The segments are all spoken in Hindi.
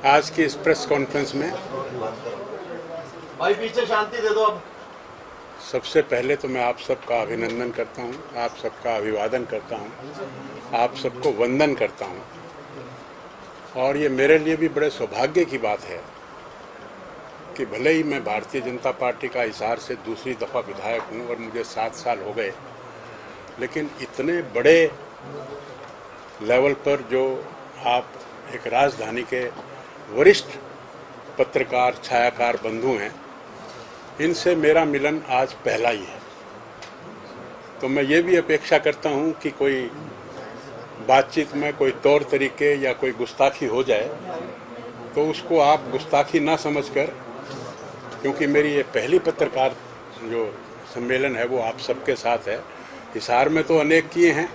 आज की इस प्रेस कॉन्फ्रेंस में भाई पीछे शांति दे दो अब। सबसे पहले तो मैं आप सबका अभिनंदन करता हूं, आप सबका अभिवादन करता हूं, आप सबको वंदन करता हूं। और ये मेरे लिए भी बड़े सौभाग्य की बात है कि भले ही मैं भारतीय जनता पार्टी का हिसार से दूसरी दफ़ा विधायक हूं और मुझे 7 साल हो गए, लेकिन इतने बड़े लेवल पर जो आप एक राजधानी के वरिष्ठ पत्रकार छायाकार बंधु हैं, इनसे मेरा मिलन आज पहला ही है। तो मैं ये भी अपेक्षा करता हूं कि कोई बातचीत में कोई तौर तरीके या कोई गुस्ताखी हो जाए तो उसको आप गुस्ताखी ना समझकर, क्योंकि मेरी ये पहली पत्रकार जो सम्मेलन है वो आप सबके साथ है। हिसार में तो अनेक किए हैं,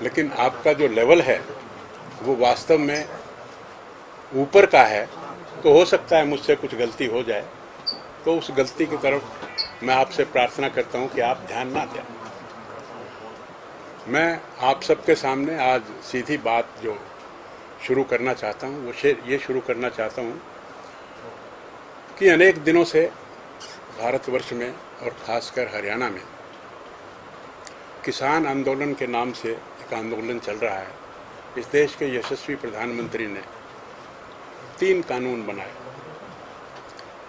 लेकिन आपका जो लेवल है वो वास्तव में ऊपर का है। तो हो सकता है मुझसे कुछ गलती हो जाए, तो उस गलती की तरफ मैं आपसे प्रार्थना करता हूं कि आप ध्यान ना दें। मैं आप सबके सामने आज सीधी बात जो शुरू करना चाहता हूं वो ये शुरू करना चाहता हूं कि अनेक दिनों से भारतवर्ष में और खासकर हरियाणा में किसान आंदोलन के नाम से एक आंदोलन चल रहा है। इस देश के यशस्वी प्रधानमंत्री ने 3 कानून बनाए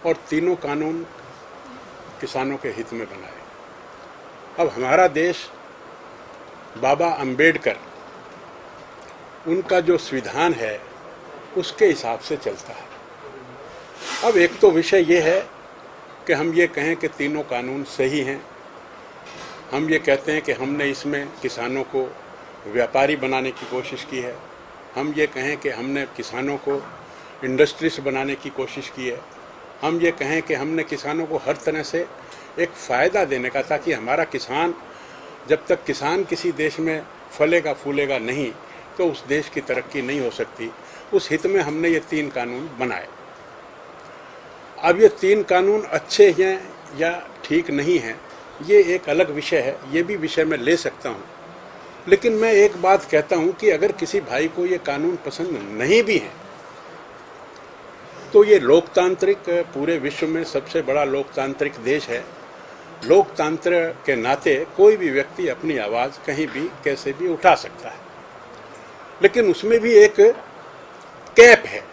और तीनों कानून किसानों के हित में बनाए। अब हमारा देश बाबा अंबेडकर उनका जो संविधान है उसके हिसाब से चलता है। अब एक तो विषय ये है कि हम ये कहें कि तीनों कानून सही हैं, हम ये कहते हैं कि हमने इसमें किसानों को व्यापारी बनाने की कोशिश की है, हम ये कहें कि हमने किसानों को इंडस्ट्रीज बनाने की कोशिश की है, हम ये कहें कि हमने किसानों को हर तरह से एक फ़ायदा देने का, ताकि हमारा किसान, जब तक किसान किसी देश में फलेगा फूलेगा नहीं तो उस देश की तरक्की नहीं हो सकती। उस हित में हमने ये 3 कानून बनाए। अब ये 3 कानून अच्छे हैं या ठीक नहीं हैं, ये एक अलग विषय है, ये भी विषय मैं ले सकता हूँ। लेकिन मैं एक बात कहता हूँ कि अगर किसी भाई को ये कानून पसंद नहीं भी हैं तो ये लोकतांत्रिक, पूरे विश्व में सबसे बड़ा लोकतांत्रिक देश है। लोकतंत्र के नाते कोई भी व्यक्ति अपनी आवाज़ कहीं भी कैसे भी उठा सकता है, लेकिन उसमें भी एक कैप है।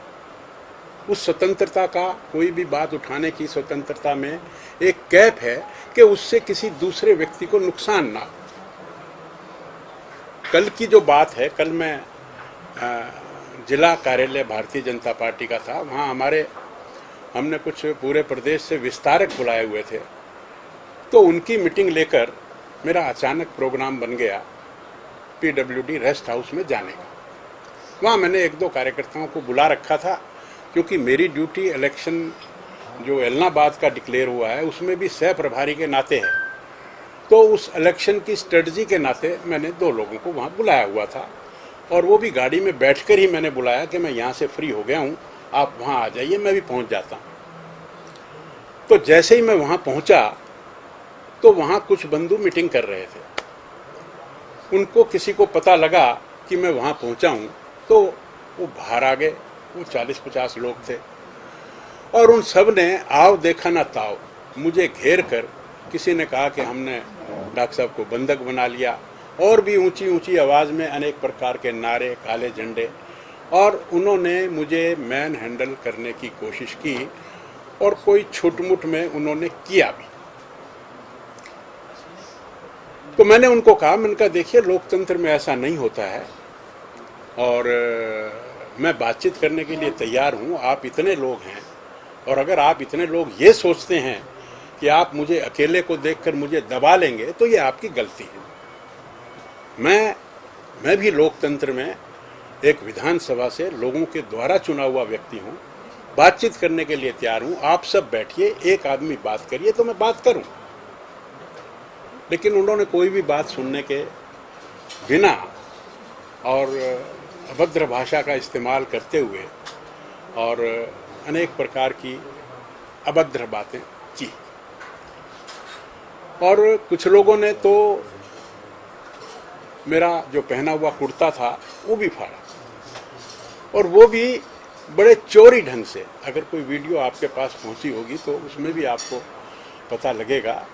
उस स्वतंत्रता का, कोई भी बात उठाने की स्वतंत्रता में एक कैप है कि उससे किसी दूसरे व्यक्ति को नुकसान ना हो। कल की जो बात है, कल मैं जिला कार्यालय भारतीय जनता पार्टी का था, वहाँ हमने कुछ पूरे प्रदेश से विस्तारक बुलाए हुए थे। तो उनकी मीटिंग लेकर मेरा अचानक प्रोग्राम बन गया PWD रेस्ट हाउस में जाने का। वहाँ मैंने 1-2 कार्यकर्ताओं को बुला रखा था, क्योंकि मेरी ड्यूटी इलेक्शन जो एलनाबाद का डिक्लेयर हुआ है उसमें भी सह प्रभारी के नाते है। तो उस इलेक्शन की स्ट्रेटजी के नाते मैंने 2 लोगों को वहाँ बुलाया हुआ था, और वो भी गाड़ी में बैठकर ही मैंने बुलाया कि मैं यहाँ से फ्री हो गया हूँ, आप वहाँ आ जाइए, मैं भी पहुँच जाता हूँ। तो जैसे ही मैं वहाँ पहुँचा तो वहाँ कुछ बंधु मीटिंग कर रहे थे। उनको किसी को पता लगा कि मैं वहाँ पहुँचा हूँ, तो वो बाहर आ गए। वो 40-50 लोग थे, और उन सब ने आओ देखा ना ताओ मुझे घेर कर, किसी ने कहा कि हमने डॉक्टर साहब को बंधक बना लिया, और भी ऊंची ऊंची आवाज़ में अनेक प्रकार के नारे, काले झंडे, और उन्होंने मुझे मैन हैंडल करने की कोशिश की, और कोई छुटमुट में उन्होंने किया भी। तो मैंने उनको कहा, मैंने कहा देखिए लोकतंत्र में ऐसा नहीं होता है, और मैं बातचीत करने के लिए तैयार हूँ। आप इतने लोग हैं, और अगर आप इतने लोग ये सोचते हैं कि आप मुझे अकेले को देखकर मुझे दबा लेंगे तो ये आपकी गलती है। मैं भी लोकतंत्र में एक विधानसभा से लोगों के द्वारा चुना हुआ व्यक्ति हूँ, बातचीत करने के लिए तैयार हूँ। आप सब बैठिए, एक आदमी बात करिए तो मैं बात करूँ। लेकिन उन्होंने कोई भी बात सुनने के बिना और अभद्र भाषा का इस्तेमाल करते हुए और अनेक प्रकार की अभद्र बातें की, और कुछ लोगों ने तो मेरा जो पहना हुआ कुर्ता था वो भी फाड़ा, और वो भी बड़े चोरी ढंग से, अगर कोई वीडियो आपके पास पहुंची होगी तो उसमें भी आपको पता लगेगा,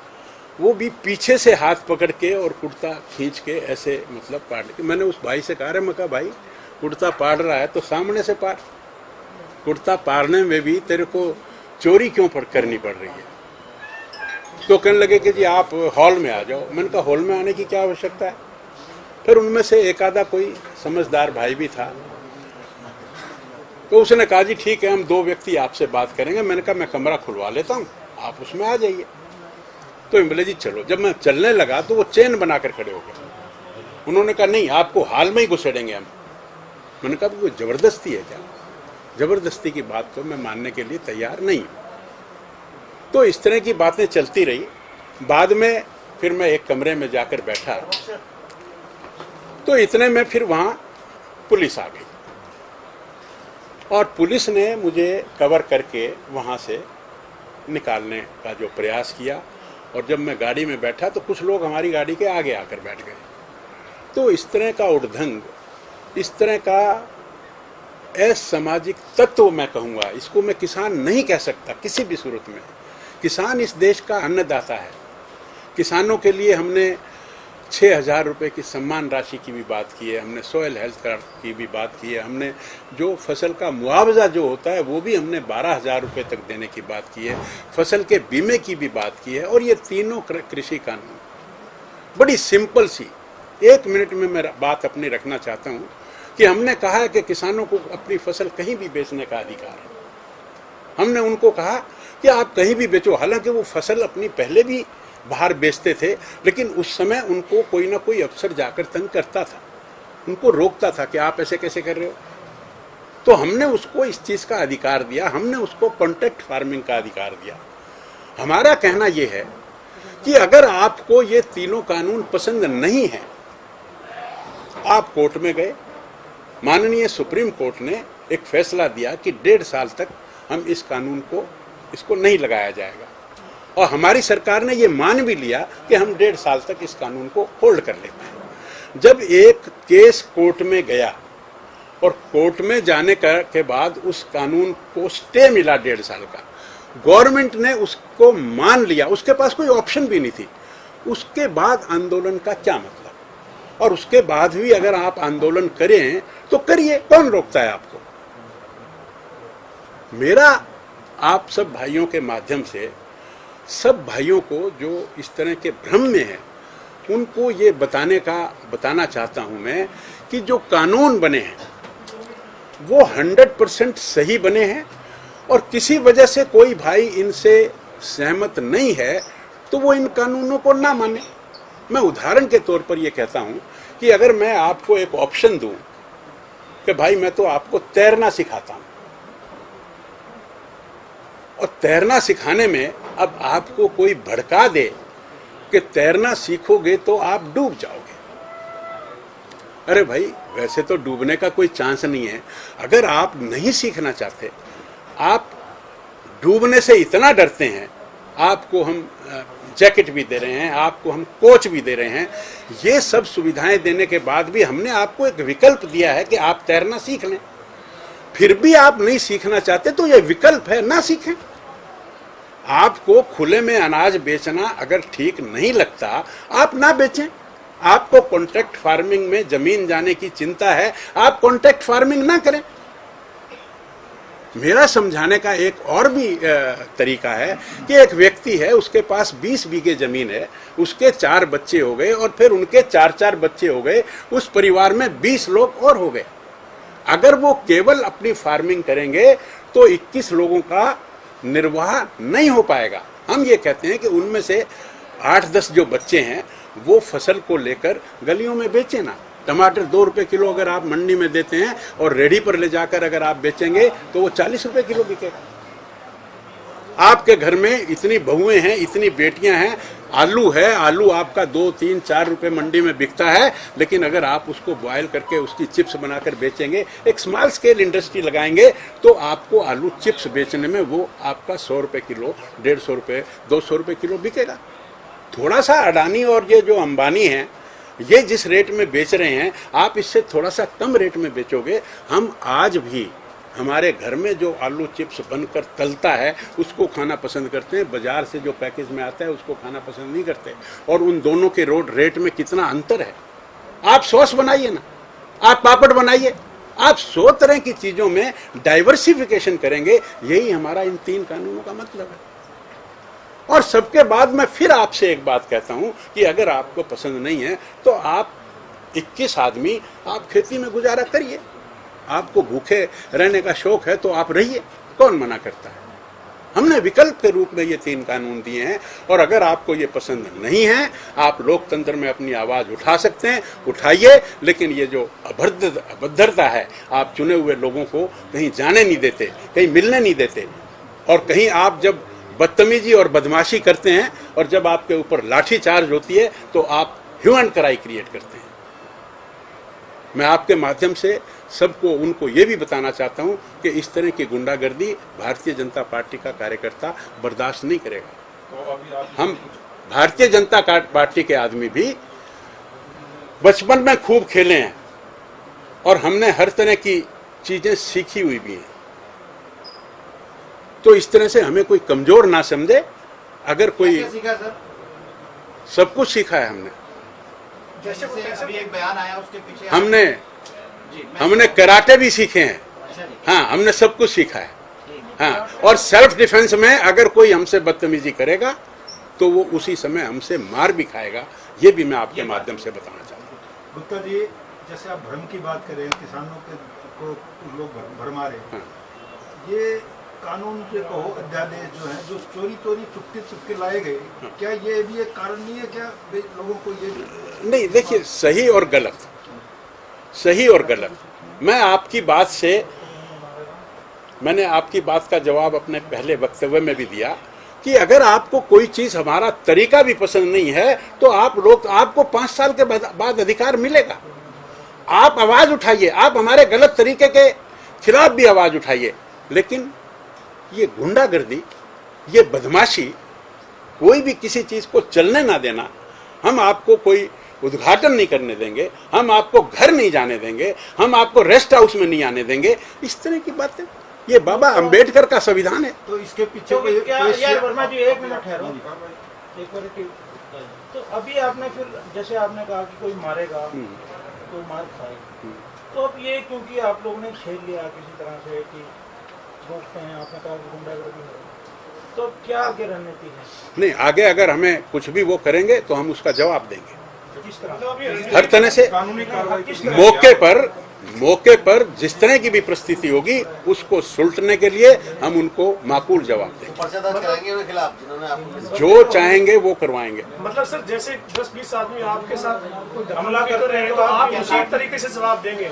वो भी पीछे से हाथ पकड़ के और कुर्ता खींच के ऐसे मतलब पाड़ के। मैंने उस भाई से कहा, मैं कहा भाई कुर्ता पाड़ रहा है तो सामने से पाड़, कुर्ता पाड़ने में भी तेरे को चोरी क्यों करनी पड़ रही है? तो कहने लगे कि जी आप हॉल में आ जाओ। मैंने कहा हॉल में आने की क्या आवश्यकता है? फिर उनमें से एक आधा कोई समझदार भाई भी था, तो उसने कहा जी ठीक है, हम 2 व्यक्ति आपसे बात करेंगे। मैंने कहा मैं कमरा खुलवा लेता हूँ, आप उसमें आ जाइए। तो बोले जी चलो। जब मैं चलने लगा तो वो चेन बनाकर खड़े हो गए। उन्होंने कहा नहीं, आपको हाल में ही घुसेड़ेंगे हम। मैंने कहा वो जबरदस्ती है क्या? जबरदस्ती की बात तो मैं मानने के लिए तैयार नहीं हूँ। तो इस तरह की बातें चलती रही। बाद में फिर मैं एक कमरे में जाकर बैठा, तो इतने में फिर वहाँ पुलिस आ गई और पुलिस ने मुझे कवर करके वहाँ से निकालने का जो प्रयास किया। और जब मैं गाड़ी में बैठा तो कुछ लोग हमारी गाड़ी के आगे आकर बैठ गए। तो इस तरह का उद्दंड, इस तरह का असामाजिक तत्व मैं कहूँगा, इसको मैं किसान नहीं कह सकता किसी भी सूरत में। किसान इस देश का अन्नदाता है। किसानों के लिए हमने 6,000 रुपये की सम्मान राशि की भी बात की है, हमने सॉइल हेल्थ कार्ड की भी बात की है, हमने जो फसल का मुआवजा जो होता है वो भी हमने 12,000 रुपये तक देने की बात की है, फसल के बीमे की भी बात की है। और ये तीनों कृषि कानून बड़ी सिंपल सी, 1 मिनट में मैं बात अपनी रखना चाहता हूँ कि हमने कहा है कि किसानों को अपनी फसल कहीं भी बेचने का अधिकार है। हमने उनको कहा कि आप कहीं भी बेचो। हालांकि वो फसल अपनी पहले भी बाहर बेचते थे, लेकिन उस समय उनको कोई ना कोई अफसर जाकर तंग करता था, उनको रोकता था कि आप ऐसे कैसे कर रहे हो। तो हमने उसको इस चीज़ का अधिकार दिया, हमने उसको कॉन्ट्रैक्ट फार्मिंग का अधिकार दिया। हमारा कहना यह है कि अगर आपको ये तीनों कानून पसंद नहीं है, आप कोर्ट में गए, माननीय सुप्रीम कोर्ट ने एक फैसला दिया कि 1.5 साल तक हम इस कानून को इसको नहीं लगाया जाएगा, और हमारी सरकार ने ये मान भी लिया कि हम 1.5 साल तक इस कानून को होल्ड कर लेते हैं। जब एक केस कोर्ट में गया और कोर्ट में जाने के बाद उस कानून को स्टे मिला 1.5 साल का, गवर्नमेंट ने उसको मान लिया, उसके पास कोई ऑप्शन भी नहीं थी। उसके बाद आंदोलन का क्या मतलब? और उसके बाद भी अगर आप आंदोलन करें तो करिए, कौन रोकता है आपको? मेरा आप सब भाइयों के माध्यम से सब भाइयों को जो इस तरह के भ्रम में हैं, उनको ये बताना चाहता हूं मैं कि जो कानून बने हैं वो 100% सही बने हैं, और किसी वजह से कोई भाई इनसे सहमत नहीं है तो वो इन कानूनों को ना माने। मैं उदाहरण के तौर पर ये कहता हूं कि अगर मैं आपको एक ऑप्शन दूं कि भाई मैं तो आपको तैरना सिखाता हूं, और तैरना सिखाने में अब आपको कोई भड़का दे कि तैरना सीखोगे तो आप डूब जाओगे। अरे भाई, वैसे तो डूबने का कोई चांस नहीं है। अगर आप नहीं सीखना चाहते, आप डूबने से इतना डरते हैं, आपको हम जैकेट भी दे रहे हैं, आपको हम कोच भी दे रहे हैं, ये सब सुविधाएं देने के बाद भी हमने आपको एक विकल्प दिया है कि आप तैरना सीख लें। फिर भी आप नहीं सीखना चाहते तो ये विकल्प है, ना सीखें। आपको खुले में अनाज बेचना अगर ठीक नहीं लगता, आप ना बेचें। आपको कॉन्ट्रैक्ट फार्मिंग में जमीन जाने की चिंता है, आप कॉन्ट्रैक्ट फार्मिंग ना करें। मेरा समझाने का एक और भी तरीका है कि एक व्यक्ति है, उसके पास 20 बीघे जमीन है, उसके 4 बच्चे हो गए और फिर उनके 4-4 बच्चे हो गए, उस परिवार में 20 लोग और हो गए। अगर वो केवल अपनी फार्मिंग करेंगे तो 21 लोगों का निर्वाह नहीं हो पाएगा। हम ये कहते हैं कि उनमें से 8-10 जो बच्चे हैं वो फसल को लेकर गलियों में बेचे ना। टमाटर 2 रुपए किलो अगर आप मंडी में देते हैं और रेडी पर ले जाकर अगर आप बेचेंगे तो वो 40 रुपए किलो बिकेगा। आपके घर में इतनी बहुएं हैं, इतनी बेटियां हैं, आलू है, आलू आपका 2, 3, 4 रुपए मंडी में बिकता है, लेकिन अगर आप उसको बॉयल करके उसकी चिप्स बनाकर बेचेंगे, एक स्मॉल स्केल इंडस्ट्री लगाएंगे, तो आपको आलू चिप्स बेचने में वो आपका 100 रुपए किलो, 150 रुपए, 200 रुपए किलो बिकेगा। थोड़ा सा अडानी और ये जो अंबानी हैं, ये जिस रेट में बेच रहे हैं, आप इससे थोड़ा सा कम रेट में बेचोगे। हम आज भी हमारे घर में जो आलू चिप्स बनकर तलता है उसको खाना पसंद करते हैं, बाजार से जो पैकेज में आता है उसको खाना पसंद नहीं करते। और उन दोनों के रेट में कितना अंतर है। आप सॉस बनाइए ना, आप पापड़ बनाइए, आप 100 तरह की चीजों में डाइवर्सिफिकेशन करेंगे। यही हमारा इन 3 कानूनों का मतलब है। और सबके बाद मैं फिर आपसे एक बात कहता हूं कि अगर आपको पसंद नहीं है तो आप 21 आदमी आप खेती में गुजारा करिए। आपको भूखे रहने का शौक है तो आप रहिए, कौन मना करता है। हमने विकल्प के रूप में ये 3 कानून दिए हैं। और अगर आपको ये पसंद नहीं है, आप लोकतंत्र में अपनी आवाज उठा सकते हैं, उठाइए। लेकिन ये जो अभद्रता है, आप चुने हुए लोगों को कहीं जाने नहीं देते, कहीं मिलने नहीं देते, और कहीं आप जब बदतमीजी और बदमाशी करते हैं और जब आपके ऊपर लाठी चार्ज होती है तो आप ह्यू एंड क्राई क्रिएट करते हैं। मैं आपके माध्यम से सबको उनको ये भी बताना चाहता हूं कि इस तरह की गुंडागर्दी भारतीय जनता पार्टी का कार्यकर्ता बर्दाश्त नहीं करेगा। हम भारतीय जनता पार्टी के आदमी भी बचपन में खूब खेले हैं और हमने हर तरह की चीजें सीखी हुई भी हैं। तो इस तरह से हमें कोई कमजोर ना समझे। अगर कोई क्या सीखा सर? सब कुछ सीखा है हमने। जैसे अभी एक बयान आया उसके पीछे हमने कराटे भी सीखे हैं। हाँ, हमने सब कुछ सीखा है। हाँ, और सेल्फ डिफेंस में अगर कोई हमसे बदतमीजी करेगा तो वो उसी समय हमसे मार भी खाएगा। ये भी मैं आपके माध्यम से बताना चाहता हूँ। गुप्ता जी, जैसे आप भ्रम की बात करें, किसानों को लोग भरमा रहे हैं। हाँ। ये कानून जो कहो, अध्यादेश जो है, जो चोरी चुपके लाए गए, क्या ये भी एक कारण नहीं है क्या लोगों को ये नहीं? देखिए, सही और गलत, मैं आपकी बात से, मैंने आपकी बात का जवाब अपने पहले वक्तव्य में भी दिया कि अगर आपको कोई चीज, हमारा तरीका भी पसंद नहीं है तो आपको 5 साल के बाद अधिकार मिलेगा। आप आवाज उठाइए, आप हमारे गलत तरीके के खिलाफ भी आवाज उठाइए। लेकिन ये गुंडागर्दी, ये बदमाशी, कोई भी किसी चीज को चलने ना देना, हम आपको कोई उद्घाटन नहीं करने देंगे, हम आपको घर नहीं जाने देंगे, हम आपको रेस्ट हाउस में नहीं आने देंगे, इस तरह की बातें, ये बाबा अंबेडकर का संविधान है। तो इसके पीछे वर्मा जी, एक मिनट ठहरो, एक मिनट। तो अभी आपने फिर जैसे आपने कहा कि कोई मारेगा तो मार खाएगा, तो अब ये क्योंकि आप लोगों ने छेड़ लिया किसी तरह से कि रोकते हैं, आपने कहा गुंडागर्दी है, तो क्या आगे रणनीति है? नहीं, आगे अगर हमें कुछ भी वो करेंगे तो हम उसका जवाब देंगे किस तरह? हर तरह से। कानूनी कार्रवाई मौके पर जिस तरह की भी परिस्थिति होगी उसको सुलटने के लिए हम उनको माकूल जवाब देंगे। पर्चा दर्ज कराएंगे उनके खिलाफ जिन्होंने आपको जो चाहेंगे वो करवाएंगे। मतलब सर, जैसे 10-20 आदमी आपके साथ हमला कर रहे हैं तो आप उसी तरीके से जवाब देंगे?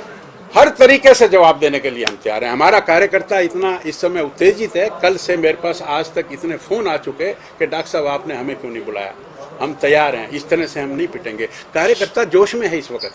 हर तरीके से जवाब देने के लिए हम तैयार हैं। हमारा कार्यकर्ता इतना इस समय उत्तेजित है, कल से मेरे पास आज तक इतने फोन आ चुके कि डॉक्टर साहब आपने हमें क्यों नहीं बुलाया। हम तैयार हैं, इस तरह से हम नहीं पिटेंगे। कार्यकर्ता जोश में है इस वक्त।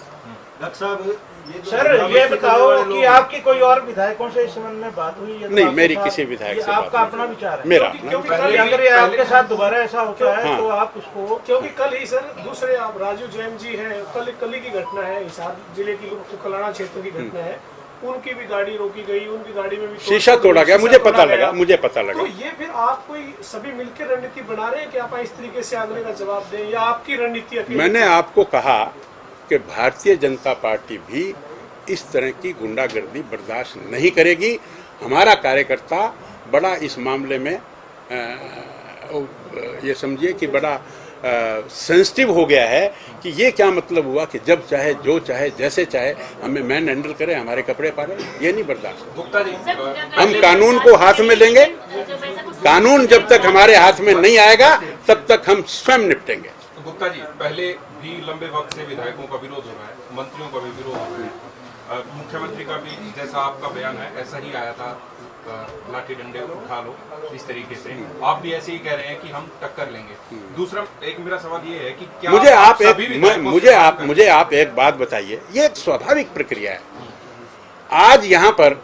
डॉक्टर साहब, सर ये बताओ कि आपकी कोई और विधायकों से इस संबंध में बात हुई है? नहीं, मेरी किसी विधायक से आपका अपना विचार है? मेरा क्योंकि अगर ये आपके साथ दोबारा ऐसा होता है हाँ। तो आप उसको, क्योंकि कल ही सर दूसरे आप राजू जैन जी हैं, कल की घटना है, हिसार जिले की कलाना क्षेत्र की घटना है, उनकी भी गाड़ी रोकी गई, उनकी गाड़ी में भी शीशा तोड़ा गया। मुझे पता लगा। तो ये फिर आप कोई सभी मिलकर रणनीति बना रहे हैं कि आप इस तरीके से अगले का जवाब दें, या आपकी रणनीति अकेले? मैंने आपको कहा कि भारतीय जनता पार्टी भी इस तरह की गुंडागर्दी बर्दाश्त नहीं करेगी। हमारा कार्यकर्ता बड़ा इस मामले में ये समझिए कि बड़ा सेंसिटिव हो गया है कि ये क्या मतलब हुआ कि जब चाहे, जो चाहे, जैसे चाहे हमें मैन हैंडल करे, हमारे कपड़े पाले। ये नहीं बर्दाश्त। गुप्ता जी, हम कानून को हाथ में लेंगे। कानून जब तक हमारे हाथ में नहीं आएगा तब तक हम स्वयं निपटेंगे। गुप्ता जी, पहले भी लंबे वक्त से विधायकों का विरोध हो रहा है, मंत्रियों का भी विरोध हो रहा है, मुख्यमंत्री का भी जैसा आपका बयान है ऐसा ही आया था, लाठी डंडे उठा लो, इस तरीके से आप भी ऐसे ही कह रहे हैं कि हम टक्कर लेंगे। दूसरा एक मेरा सवाल ये है कि क्या मुझे आप एक बात बताइए। ये एक स्वाभाविक प्रक्रिया है। आज यहाँ पर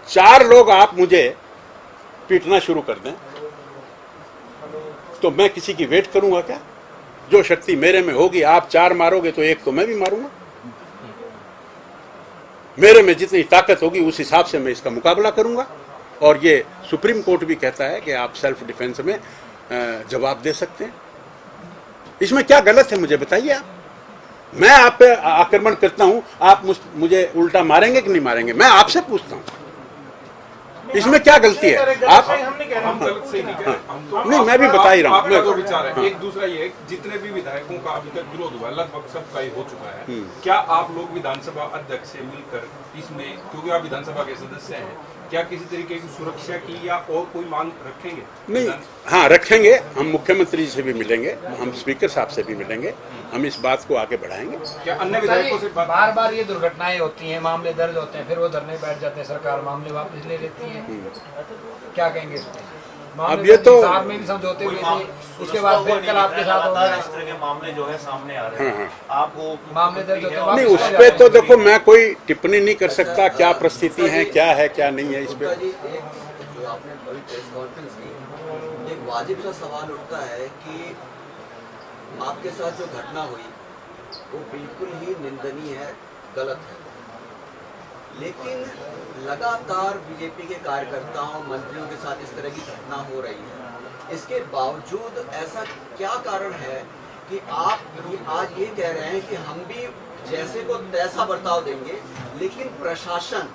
4 लोग आप मुझे पीटना शुरू कर दें तो मैं किसी की वेट करूंगा क्या? जो शक्ति मेरे में होगी, आप 4 मारोगे तो एक तो मैं भी मारूंगा। मेरे में जितनी ताकत होगी उस हिसाब से मैं इसका मुकाबला करूंगा। और ये सुप्रीम कोर्ट भी कहता है कि आप सेल्फ डिफेंस में जवाब दे सकते हैं। इसमें क्या गलत है मुझे बताइए आप। मैं आप पे आक्रमण करता हूं, आप मुझे उल्टा मारेंगे कि नहीं मारेंगे, मैं आपसे पूछता हूं। इसमें क्या गलती है? आप हम गलत से नहीं कह रहे, हम तो नहीं, मैं भी बता ही रहा हूं। आपका जो विचार है, एक दूसरा ये है, जितने भी विधायकों का अभी तक विरोध हुआ लगभग सबका ही हो चुका है। क्या आप लोग विधानसभा अध्यक्ष से मिलकर इसमें, क्योंकि आप विधानसभा के सदस्य हैं, क्या किसी तरीके की सुरक्षा की या और कोई मांग रखेंगे? नहीं, हाँ रखेंगे। हम मुख्यमंत्री से भी मिलेंगे, हम स्पीकर साहब से भी मिलेंगे, हम इस बात को आगे बढ़ाएंगे। क्या अन्य विधायकों से बार बार ये दुर्घटनाएं होती हैं, मामले दर्ज होते हैं, फिर वो धरने बैठ जाते हैं, सरकार मामले वापस ले लेती है, क्या कहेंगे इसमें? अब ये तो में भी समझौते हुए थे, उसके बाद फिर कल आपके साथ होगा। इस तरह के मामले जो है सामने आ रहे हैं, आपको मामले दर्ज होते नहीं, उस पे तो देखो मैं कोई टिप्पणी नहीं कर सकता, क्या परिस्थिति है, क्या नहीं है। इस पे जो आपने बड़ी प्रेस कॉन्फ्रेंस की, एक वाजिब सा सवाल उठता है कि आपके साथ जो घटना हुई वो बिल्कुल ही निंदनीय है, गलत है, लेकिन लगातार बीजेपी के कार्यकर्ताओं मंत्रियों के साथ इस तरह की घटना हो रही है। इसके बावजूद ऐसा क्या कारण है कि आप आज ये कह रहे हैं कि हम भी जैसे को तैसा बर्ताव देंगे, लेकिन प्रशासन,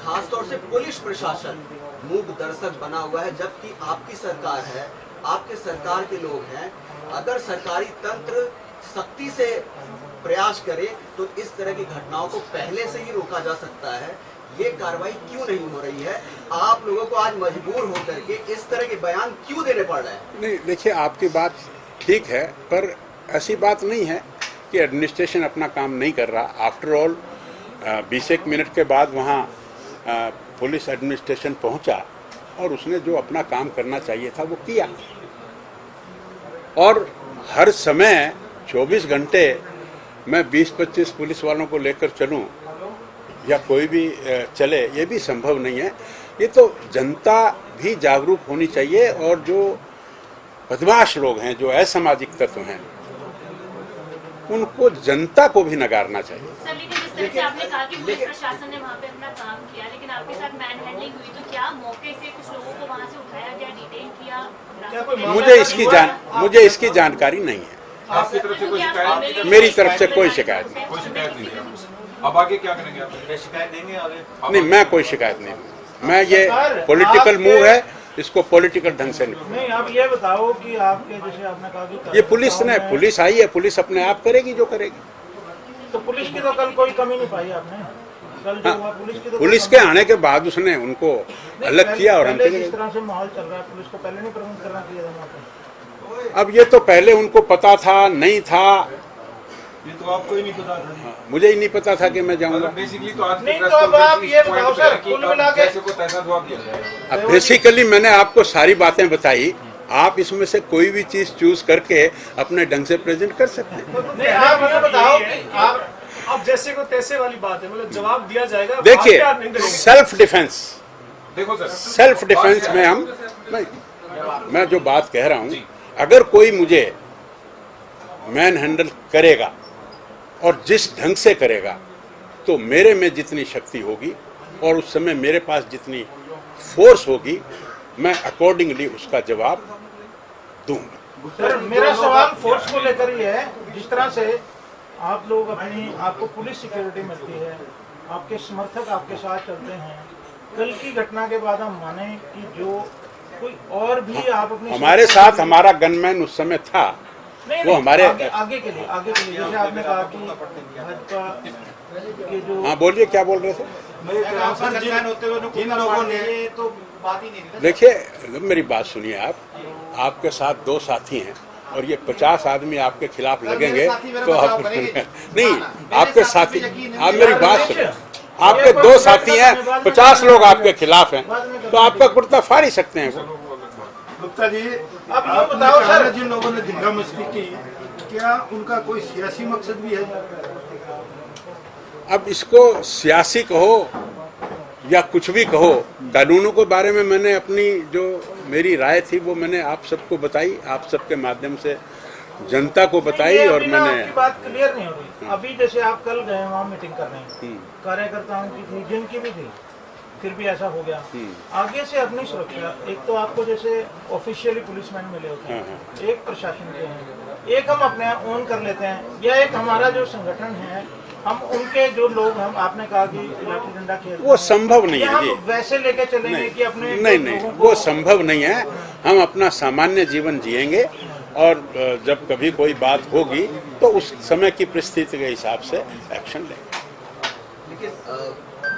खासतौर से पुलिस प्रशासन मूक दर्शक बना हुआ है, जबकि आपकी सरकार है, आपके सरकार के लोग हैं। अगर सरकारी तंत्र सख्ती से प्रयास करे तो इस तरह की घटनाओं को पहले से ही रोका जा सकता है। ये कार्रवाई क्यों नहीं हो रही है? आप लोगों को आज मजबूर होकर के इस तरह के बयान क्यों देने पड़ रहे हैं? नहीं, देखिए आपकी बात ठीक है, पर ऐसी बात नहीं है कि एडमिनिस्ट्रेशन अपना काम नहीं कर रहा। आफ्टर ऑल 20 मिनट के बाद वहाँ पुलिस एडमिनिस्ट्रेशन पहुँचा और उसने जो अपना काम करना चाहिए था वो किया। और हर समय 24 घंटे मैं 20-25 पुलिस वालों को लेकर चलूं या कोई भी चले, ये भी संभव नहीं है। ये तो जनता भी जागरूक होनी चाहिए, और जो बदमाश लोग हैं, जो असामाजिक तत्व हैं, उनको जनता को भी नकारना चाहिए। सर, लेकिन जिस तरह से आपने कहा कि पुलिस प्रशासन ने वहाँ पे अपना काम किया, लेकिन आपके साथ मैन हैंडलिंग हुई, तो क्या मौके से कुछ लोगों को वहाँ से उठाया गया, डिटेन किया? मुझे इसकी जानकारी नहीं है। आपकी तरफ से कोई शिकायत? मेरी तरफ से कोई शिकायत नहीं। कोई शिकायत नहीं है। अब आगे क्या करेंगे आप? शिकायत देंगे आगे? नहीं, मैं कोई शिकायत नहीं दूंगा। मैं ये पॉलिटिकल मूव है, इसको पॉलिटिकल ढंग से नहीं। आप ये बताओ कि आपके, जैसे आपने कहा कि ये पुलिस आई है, पुलिस अपने आप करेगी जो करेगी। तो पुलिस की तो कल कोई कमी नहीं पाई आपने? कल जो हुआ पुलिस के आने के बाद उसने उनको अलग किया और हम जिस तरह से माहौल चल रहा है, पुलिस को पहले नहीं प्रबंध करना चाहिए था वहाँ पे? अब ये तो पहले उनको पता था, नहीं था, ये तो आपको ही नहीं पता था। मुझे ही नहीं पता था कि मैं जाऊंगा। बेसिकली तो आज नहीं, तो अब आप ये बताओ सर, कुल मिला के कैसे को तैसा जवाब दिया जाएगा? अब बेसिकली मैंने आपको सारी बातें बताई, आप इसमें से कोई भी चीज चूज करके अपने ढंग से प्रेजेंट कर सकते हैं। नहीं, आप ये बताओ कि आप अब जैसे को तैसे वाली बात है, मतलब जवाब दिया जाएगा। देखिए, सेल्फ डिफेंस, देखो सर, सेल्फ डिफेंस में हम मैं जो बात कह रहा हूँ, अगर कोई मुझे मैन हैंडल करेगा और जिस ढंग से करेगा, तो मेरे में जितनी शक्ति होगी और उस समय मेरे पास जितनी फोर्स होगी, मैं अकॉर्डिंगली उसका जवाब दूंगा। सर, मेरा सवाल फोर्स को लेकर ही है। जिस तरह से आप लोग आपको पुलिस सिक्योरिटी मिलती है, आपके समर्थक आपके साथ चलते हैं, कल की घटना के बाद हम माने कि जो कोई और भी आप अपने हमारे साथ हमारा गनमैन उस समय था, वो हमारे आगे के लिए जैसे आपने कहा कि भाजपा के जो, हाँ बोलिए, क्या बोल रहे थे? जिन लोगों ने तो बात ही नहीं। देखिए, मेरी बात सुनिए, आपके साथ 2 साथी हैं और ये 50 आदमी आपके खिलाफ लगेंगे तो आप नहीं, आपके साथी, आप मेरी बात सुनिए, आपके 2 साथी हैं, 50 लोग आपके खिलाफ हैं, तो आपका कुर्ता फाड़ ही सकते हैं वो। गुप्ता जी, अब ये बताओ सर, जिन लोगों ने दंगा मस्ती की, क्या उनका कोई सियासी मकसद भी है? अब इसको सियासी कहो या कुछ भी कहो, कानूनों के बारे में मैंने अपनी जो मेरी राय थी वो मैंने आप सबको बताई, आप सबके माध्यम से जनता को बताई ये और अभी ना मैंने आपकी बात क्लियर नहीं हो रही। अभी जैसे आप कल गए वहाँ मीटिंग कर रहे हैं, कार्यकर्ताओं की थी, जिनकी भी थी, फिर भी ऐसा हो गया। आगे से अपनी सुरक्षा, एक तो आपको जैसे ऑफिशियली पुलिसमैन मिले होते हैं, एक प्रशासन के हैं, एक हम अपने ओन कर लेते हैं, या एक हमारा जो संगठन है, हम उनके जो लोग, हम आपने कहा कि लाठी डंडा खेल, वो संभव नहीं है जी। हम वैसे लेके चलेंगे कि अपने नहीं, वो संभव नहीं है। हम अपना सामान्य जीवन जिएंगे और जब कभी कोई बात होगी तो उस समय की परिस्थिति के हिसाब से एक्शन लेंगे। लेकिन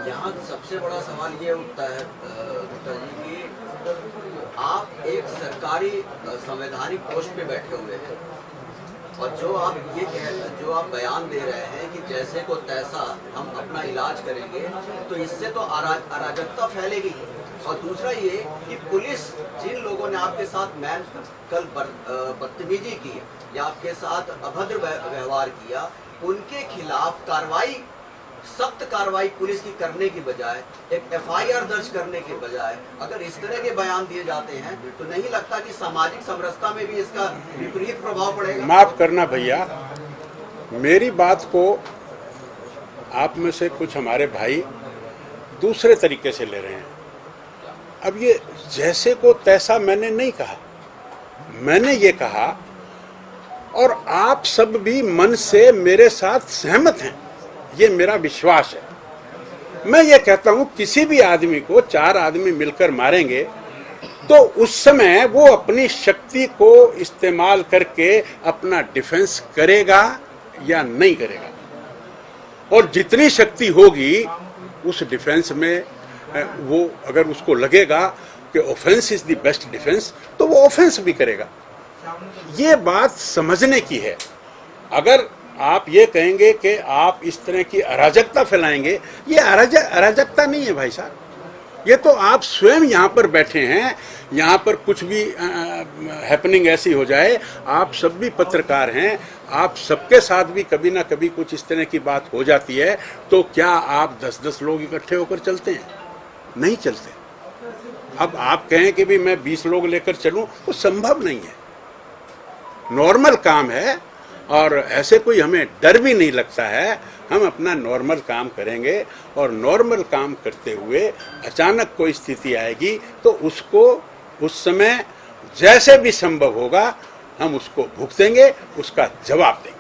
यहाँ सबसे बड़ा सवाल ये उठता है गुप्ता जी कि आप एक सरकारी संवैधानिक पोस्ट पे बैठे हुए हैं और जो आप बयान दे रहे हैं कि जैसे को तैसा हम अपना इलाज करेंगे, तो इससे तो अराजकता फैलेगी। और दूसरा ये कि पुलिस, जिन लोगों ने आपके साथ कल बदतमीजी की या आपके साथ अभद्र व्यवहार किया, उनके खिलाफ कार्रवाई, सख्त कार्रवाई पुलिस की करने की बजाय, एक FIR दर्ज करने के बजाय अगर इस तरह के बयान दिए जाते हैं, तो नहीं लगता कि सामाजिक समरसता में भी इसका विपरीत प्रभाव पड़ेगा? माफ करना भैया, मेरी बात को आप में से कुछ हमारे भाई दूसरे तरीके से ले रहे हैं। अब ये जैसे को तैसा मैंने नहीं कहा, मैंने ये कहा और आप सब भी मन से मेरे साथ सहमत हैं, ये मेरा विश्वास है। मैं ये कहता हूं किसी भी आदमी को 4 आदमी मिलकर मारेंगे तो उस समय वो अपनी शक्ति को इस्तेमाल करके अपना डिफेंस करेगा या नहीं करेगा, और जितनी शक्ति होगी उस डिफेंस में वो अगर उसको लगेगा कि offence is the best defence तो वो ऑफेंस भी करेगा। ये बात समझने की है। अगर आप ये कहेंगे कि आप इस तरह की अराजकता फैलाएंगे, ये अराजकता नहीं है भाई साहब। ये तो आप स्वयं यहाँ पर बैठे हैं, यहाँ पर कुछ भी हैपनिंग ऐसी हो जाए, आप सब भी पत्रकार हैं, आप सबके साथ भी कभी ना कभी कुछ इस तरह की बात हो जाती है, तो क्या आप 10-10 लोग इकट्ठे होकर चलते हैं? नहीं चलते। अब आप कहें कि भी मैं 20 लोग लेकर चलूं, वो संभव नहीं है। नॉर्मल काम है और ऐसे कोई हमें डर भी नहीं लगता है। हम अपना नॉर्मल काम करेंगे और नॉर्मल काम करते हुए अचानक कोई स्थिति आएगी तो उसको उस समय जैसे भी संभव होगा हम उसको भुगतेंगे, उसका जवाब देंगे।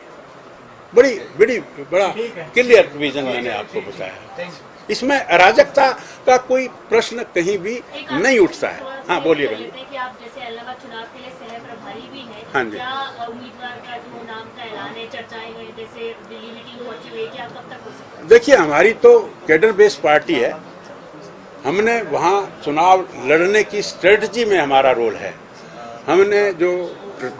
बड़ा क्लियर विजन मैंने आपको बताया। इसमें अराजकता का कोई प्रश्न कहीं भी नहीं उठता है। हाँ बोलिएगा। कि आप जैसे इलाहाबाद चुनाव के लिए सह प्रभारी भी हैं, हाँ जी। क्या उम्मीदवार का जो नाम का ऐलान है, चर्चाएं हुई, जैसे दिल्ली मीटिंग पहुंची हुई है, क्या कब तक हो सकता है? देखिए, हमारी तो कैडर बेस्ड पार्टी है। हमने वहाँ चुनाव लड़ने की स्ट्रेटजी में हमारा रोल है। हमने जो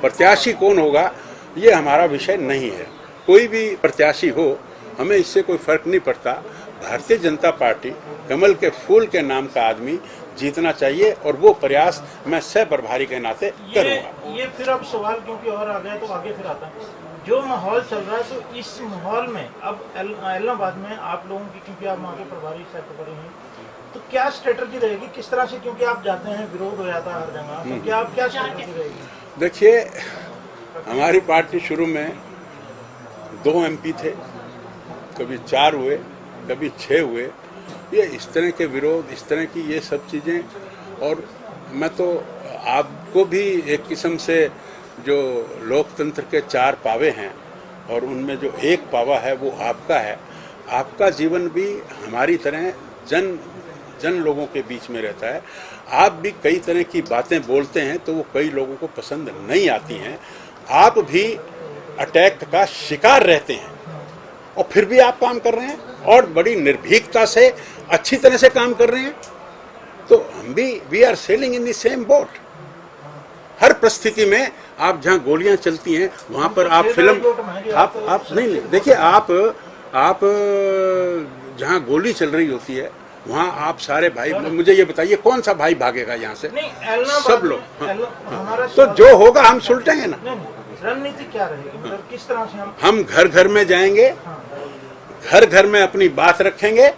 प्रत्याशी कौन होगा ये हमारा विषय नहीं है। कोई भी प्रत्याशी हो, हमें इससे कोई फर्क नहीं पड़ता। भारतीय जनता पार्टी, कमल के फूल के नाम का आदमी जीतना चाहिए और वो प्रयास मैं सह प्रभारी के नाते करूंगा। ये फिर अब सवाल क्योंकि और आ गया तो आगे फिर आता है। जो माहौल चल रहा है, तो इस माहौल में अब इलाहाबाद में आप लोगों की, क्योंकि आप वहाँ के प्रभारी सह प्रभारी हैं, तो क्या स्ट्रेटजी रहेगी, किस तरह से, क्योंकि आप जाते हैं विरोध हो जाता है हर जगह, तो क्या स्ट्रेटजी रहेगी? देखिए, हमारी पार्टी शुरू में 2 MP थे, कभी 4 हुए, कभी 6 हुए। ये इस तरह के विरोध, इस तरह की ये सब चीज़ें, और मैं तो आपको भी एक किस्म से जो लोकतंत्र के 4 पावे हैं और उनमें जो एक पावा है वो आपका है। आपका जीवन भी हमारी तरह जन लोगों के बीच में रहता है। आप भी कई तरह की बातें बोलते हैं तो वो कई लोगों को पसंद नहीं आती हैं। आप भी अटैक का शिकार रहते हैं और फिर भी आप काम कर रहे हैं और बड़ी निर्भीकता से अच्छी तरह से काम कर रहे हैं। तो हम भी we are sailing in the same boat. हर परिस्थिति में आप जहाँ गोलियां चलती हैं वहां पर आप फिल्म आप नहीं देखिए, आप जहाँ गोली चल रही होती है वहाँ आप सारे भाई, मुझे ये बताइए कौन सा भाई भागेगा यहाँ से? सब लोग। हाँ। तो जो होगा हम सुलटेंगे ना। रणनीति क्या रहेगी, मतलब किस तरह से हम घर घर में जाएंगे, घर घर में अपनी बात रखेंगे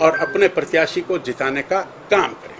और अपने प्रत्याशी को जिताने का काम करेंगे।